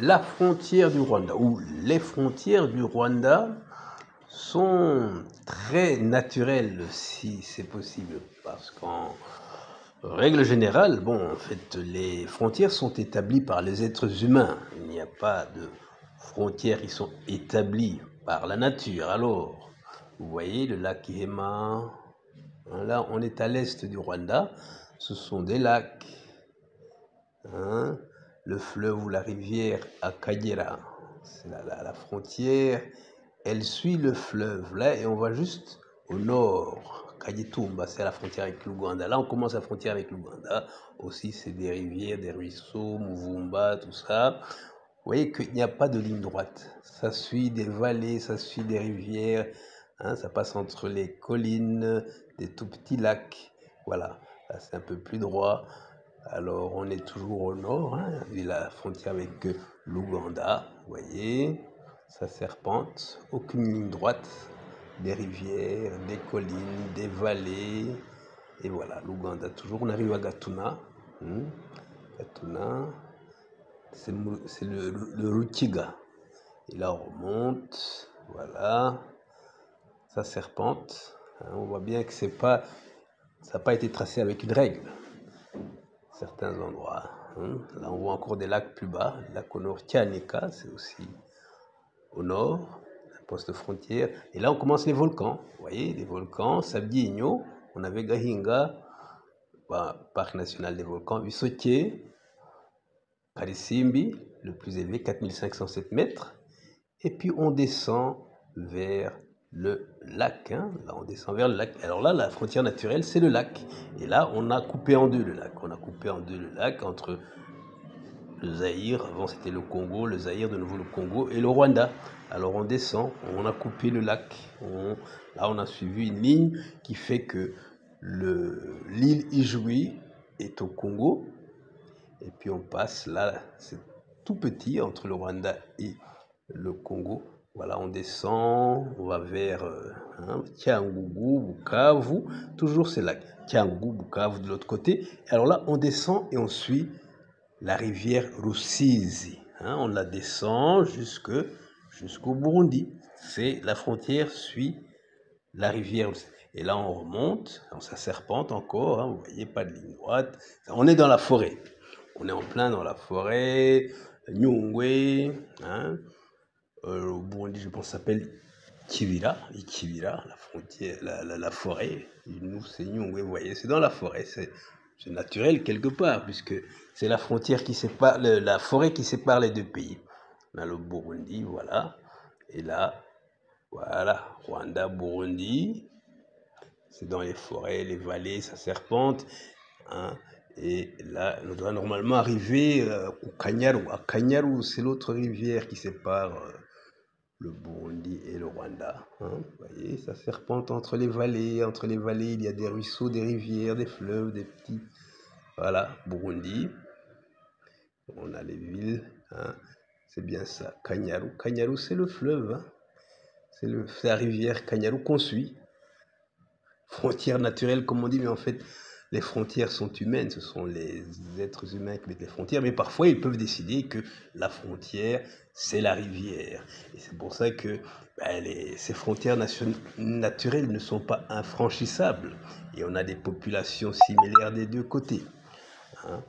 La frontière du Rwanda, ou les frontières du Rwanda, sont très naturelles si c'est possible, parce qu'en règle générale, bon, en fait, les frontières sont établies par les êtres humains. Il n'y a pas de frontières qui sont établies par la nature. Alors, vous voyez le lac Ihema, là, on est à l'est du Rwanda, ce sont des lacs. Hein, le fleuve ou la rivière Akagera, c'est la frontière, elle suit le fleuve là et on va juste au nord. Kagitumba, c'est la frontière avec l'Ouganda. Là, on commence la frontière avec l'Ouganda. Aussi, c'est des rivières, des ruisseaux, Muvumba, tout ça. Vous voyez qu'il n'y a pas de ligne droite. Ça suit des vallées, ça suit des rivières. Hein, ça passe entre les collines, des tout petits lacs. Voilà, là, c'est un peu plus droit. Alors, on est toujours au nord, hein, la frontière avec l'Ouganda, vous voyez, ça serpente, aucune ligne droite, des rivières, des collines, des vallées, et voilà, l'Ouganda, toujours, on arrive à Gatuna, Gatuna, c'est le Rutiga, et là on remonte, voilà, ça serpente, hein, on voit bien que ça n'a pas été tracé avec une règle. Certains endroits. Hein. Là, on voit encore des lacs plus bas. Le lac au nord, Tchanika, c'est aussi au nord, un poste frontière. Et là, on commence les volcans. Vous voyez, les volcans, Sabyinyo, on avait Gahinga, parc national des volcans, Visotier, Karisimbi, le plus élevé, 4507 mètres. Et puis, on descend vers le lac. Hein. Là, on descend vers le lac. Alors là, la frontière naturelle, c'est le lac. Et là, on a coupé en deux le lac. On a coupé en deux le lac entre le Zaïre, avant c'était le Congo, le Zaïre, de nouveau le Congo, et le Rwanda. Alors on descend, on a coupé le lac. Là, on a suivi une ligne qui fait que l'île Ijoui est au Congo. Et puis on passe là, c'est tout petit entre le Rwanda et le Congo. Voilà, on descend, on va vers Tiangougou, Bukavu, toujours c'est là, Tiangougou, Bukavu de l'autre côté. Alors là, on descend et on suit la rivière Rusizi. Hein, on la descend jusqu'au Burundi. La frontière suit la rivière. Et là, on remonte, ça serpente encore, hein, vous voyez, pas de ligne droite. On est dans la forêt. On est en plein dans la forêt, Nyungwe, hein, au Burundi, je pense, ça s'appelle Ikibira, la frontière, la forêt. Nous, c'est Nyungwe, vous voyez, c'est dans la forêt, c'est naturel quelque part, puisque c'est la frontière qui sépare, la forêt qui sépare les deux pays. On a le Burundi, voilà, et là, voilà, Rwanda, Burundi, c'est dans les forêts, les vallées, ça serpente, hein. Et là, on doit normalement arriver au Kanyaru. À Kanyaru, c'est l'autre rivière qui sépare le Burundi et le Rwanda. Hein. Vous voyez, ça serpente entre les vallées. Entre les vallées, il y a des ruisseaux, des rivières, des fleuves, des petits. Voilà, Burundi. On a les villes. Hein. C'est bien ça. Kanyaru. Kanyaru, c'est le fleuve. Hein. C'est la rivière Kanyaru qu'on suit. Frontière naturelle, comme on dit, mais en fait, les frontières sont humaines, ce sont les êtres humains qui mettent les frontières, mais parfois ils peuvent décider que la frontière, c'est la rivière. Et c'est pour ça que ces frontières naturelles ne sont pas infranchissables. Et on a des populations similaires des deux côtés. Hein.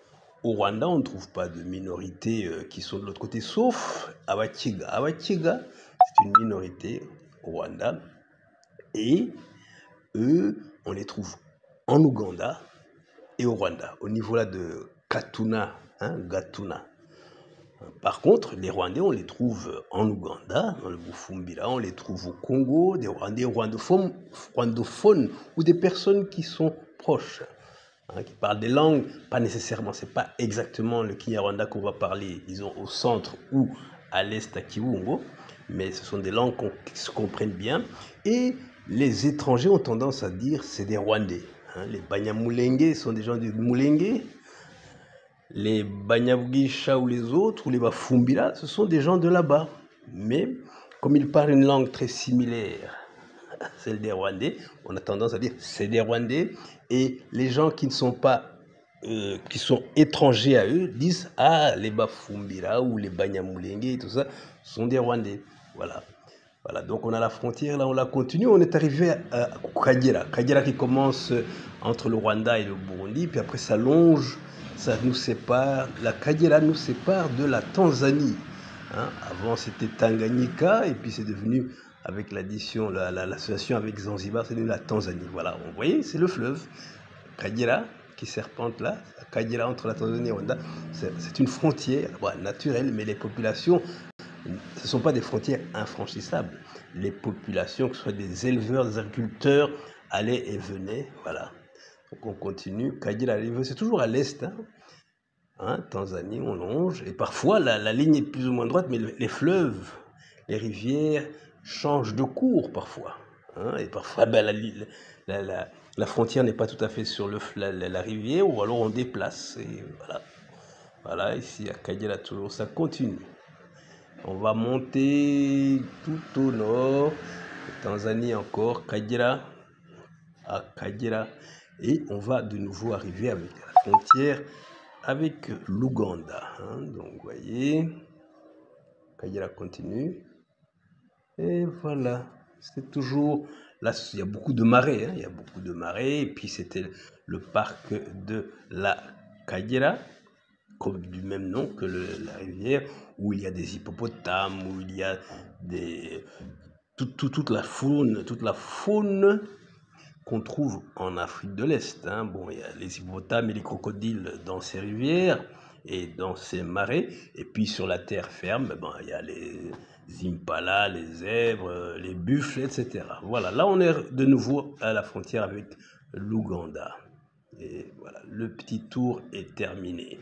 Au Rwanda, on ne trouve pas de minorités qui sont de l'autre côté, sauf Abakiga. Abakiga, c'est une minorité au Rwanda. Et eux, on les trouve en Ouganda et au Rwanda, au niveau là de Katuna, hein, Gatuna. Par contre, les Rwandais, on les trouve en Ouganda, dans le Bufumbira, on les trouve au Congo, des Rwandais rwandophones ou des personnes qui sont proches, hein, qui parlent des langues, pas nécessairement, c'est pas exactement le Kinyarwanda qu'on va parler, disons, au centre ou à l'est à Kibungo, mais ce sont des langues qui se comprennent bien. Et les étrangers ont tendance à dire c'est des Rwandais. Hein. Les Banyamulenge sont des gens du Mulenge. Les Banyabwisha ou les autres, ou les Bafumbira, ce sont des gens de là-bas. Mais comme ils parlent une langue très similaire à celle des Rwandais, on a tendance à dire c'est des Rwandais. Et les gens qui ne sont pas qui sont étrangers à eux disent ah, les Bafumbira ou les Banyamulenge et tout ça sont des Rwandais. Voilà. Voilà, donc on a la frontière, là on la continue, on est arrivé à Kagera. Kagera qui commence entre le Rwanda et le Burundi, puis après ça longe, ça nous sépare, la Kagera nous sépare de la Tanzanie. Hein. Avant c'était Tanganyika, et puis c'est devenu, avec l'addition, l'association avec Zanzibar, c'est devenu la Tanzanie. Voilà, vous voyez, c'est le fleuve. Kagera qui serpente là, Kagera entre la Tanzanie et le Rwanda, c'est une frontière naturelle, mais les populations, ce ne sont pas des frontières infranchissables. Les populations, que ce soit des éleveurs, des agriculteurs, allaient et venaient. Voilà. Donc on continue. Kagera, c'est toujours à l'est. Hein, Tanzanie, on longe. Et parfois, la ligne est plus ou moins droite, mais les fleuves, les rivières changent de cours parfois. Hein, et parfois, ben, la frontière n'est pas tout à fait sur la rivière, ou alors on déplace. Et voilà. Voilà, ici à Kagera, toujours, ça continue. On va monter tout au nord, Tanzanie encore, Kagera, à Kagera, et on va de nouveau arriver avec la frontière avec l'Ouganda. Hein. Donc, vous voyez, Kagera continue. Et voilà, c'est toujours... Là, il y a beaucoup de marais, hein. Il y a beaucoup de marais, et puis c'était le parc de la Kagera, comme du même nom que la rivière, où il y a des hippopotames, où il y a toute la faune qu'on trouve en Afrique de l'Est. Hein. Bon, il y a les hippopotames et les crocodiles dans ces rivières et dans ces marais. Et puis sur la terre ferme, ben, il y a les impalas, les zèbres, les buffles, etc. Voilà, là on est de nouveau à la frontière avec l'Ouganda. Et voilà, le petit tour est terminé.